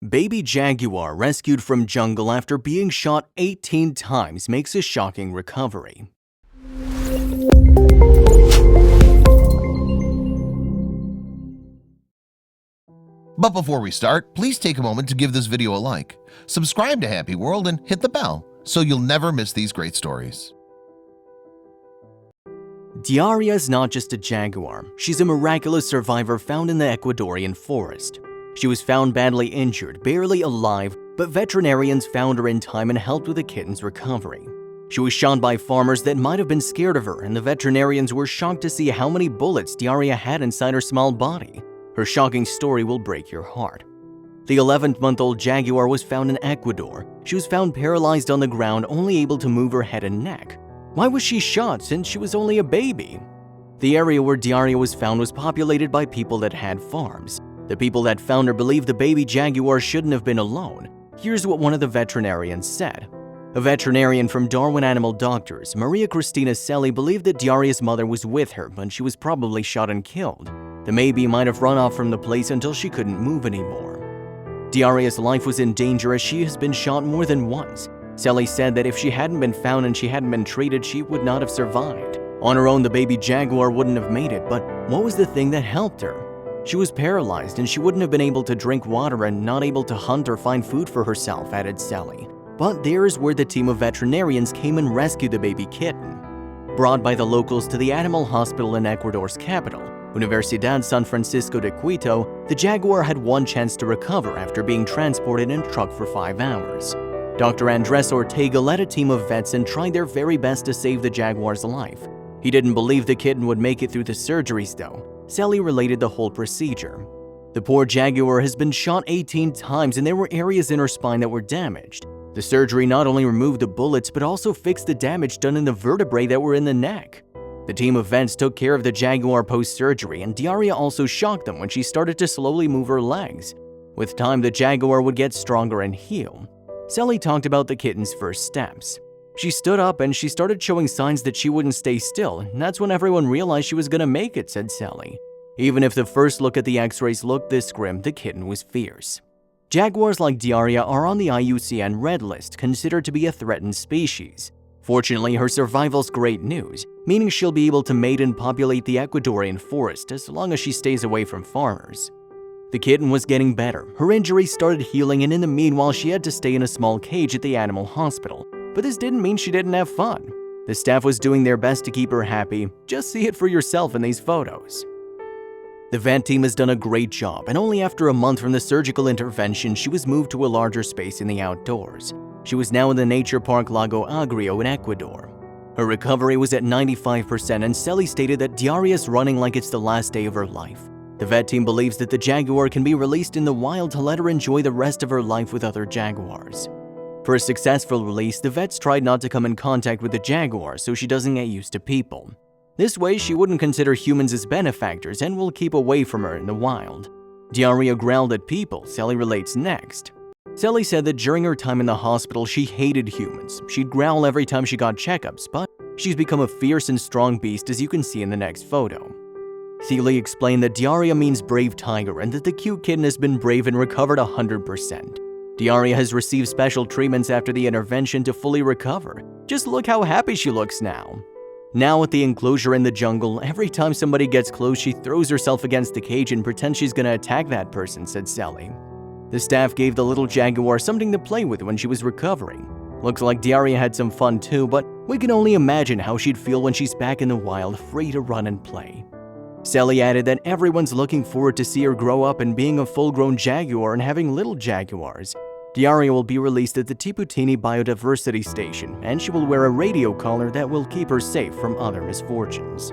Baby jaguar rescued from jungle after being shot 18 times makes a shocking recovery. But before we start, please take a moment to give this video a like, subscribe to HappyWorld, and hit the bell so you'll never miss these great stories. Diarrhea is not just a jaguar, she's a miraculous survivor found in the Ecuadorian forest. She was found badly injured, barely alive, but veterinarians found her in time and helped with the kitten's recovery. She was shot by farmers that might have been scared of her, and the veterinarians were shocked to see how many bullets Diarrhea had inside her small body. Her shocking story will break your heart. The 11-month-old jaguar was found in Ecuador. She was found paralyzed on the ground, only able to move her head and neck. Why was she shot since she was only a baby? The area where Diarrhea was found was populated by people that had farms. The people that found her believed the baby jaguar shouldn't have been alone. Here's what one of the veterinarians said. A veterinarian from Darwin Animal Doctors, Maria Cristina Selly, believed that Diarrhea's mother was with her, but she was probably shot and killed. The baby might have run off from the place until she couldn't move anymore. Diarrhea's life was in danger as she has been shot more than once. Selly said that if she hadn't been found and she hadn't been treated, she would not have survived. On her own, the baby jaguar wouldn't have made it, but what was the thing that helped her? She was paralyzed and she wouldn't have been able to drink water and not able to hunt or find food for herself, added Selly. But there is where the team of veterinarians came and rescued the baby kitten. Brought by the locals to the animal hospital in Ecuador's capital, Universidad San Francisco de Quito, the jaguar had one chance to recover after being transported in a truck for 5 hours. Dr. Andres Ortega led a team of vets and tried their very best to save the jaguar's life. He didn't believe the kitten would make it through the surgeries though. Selly related the whole procedure. The poor jaguar has been shot 18 times and there were areas in her spine that were damaged. The surgery not only removed the bullets but also fixed the damage done in the vertebrae that were in the neck. The team of vets took care of the jaguar post-surgery, and Diarrhea also shocked them when she started to slowly move her legs. With time, the jaguar would get stronger and heal. Selly talked about the kitten's first steps. She stood up and she started showing signs that she wouldn't stay still, and that's when everyone realized she was gonna make it, said Selly. Even if the first look at the x-rays looked this grim, the kitten was fierce. Jaguars like Diarrhea are on the IUCN Red List, considered to be a threatened species. Fortunately, her survival's great news, meaning she'll be able to mate and populate the Ecuadorian forest as long as she stays away from farmers. The kitten was getting better. Her injuries started healing, and in the meanwhile, she had to stay in a small cage at the animal hospital. But this didn't mean she didn't have fun. The staff was doing their best to keep her happy. Just see it for yourself in these photos. The vet team has done a great job, and only after a month from the surgical intervention, she was moved to a larger space in the outdoors. She was now in the nature park Lago Agrio in Ecuador. Her recovery was at 95%, and Selly stated that Diarrhea is running like it's the last day of her life. The vet team believes that the jaguar can be released in the wild to let her enjoy the rest of her life with other jaguars. For a successful release, the vets tried not to come in contact with the jaguar so she doesn't get used to people. This way, she wouldn't consider humans as benefactors and will keep away from her in the wild. Diarrhea growled at people, Selly relates next. Selly said that during her time in the hospital, she hated humans. She'd growl every time she got checkups, but she's become a fierce and strong beast, as you can see in the next photo. Selly explained that Diarrhea means brave tiger and that the cute kitten has been brave and recovered 100%. Diarrhea has received special treatments after the intervention to fully recover. Just look how happy she looks now. Now at the enclosure in the jungle, every time somebody gets close, she throws herself against the cage and pretends she's gonna attack that person, said Selly. The staff gave the little jaguar something to play with when she was recovering. Looks like Diarrhea had some fun too, but we can only imagine how she'd feel when she's back in the wild, free to run and play. Selly added that everyone's looking forward to see her grow up and being a full-grown jaguar and having little jaguars. Diarrhea will be released at the Tiputini Biodiversity Station, and she will wear a radio collar that will keep her safe from other misfortunes.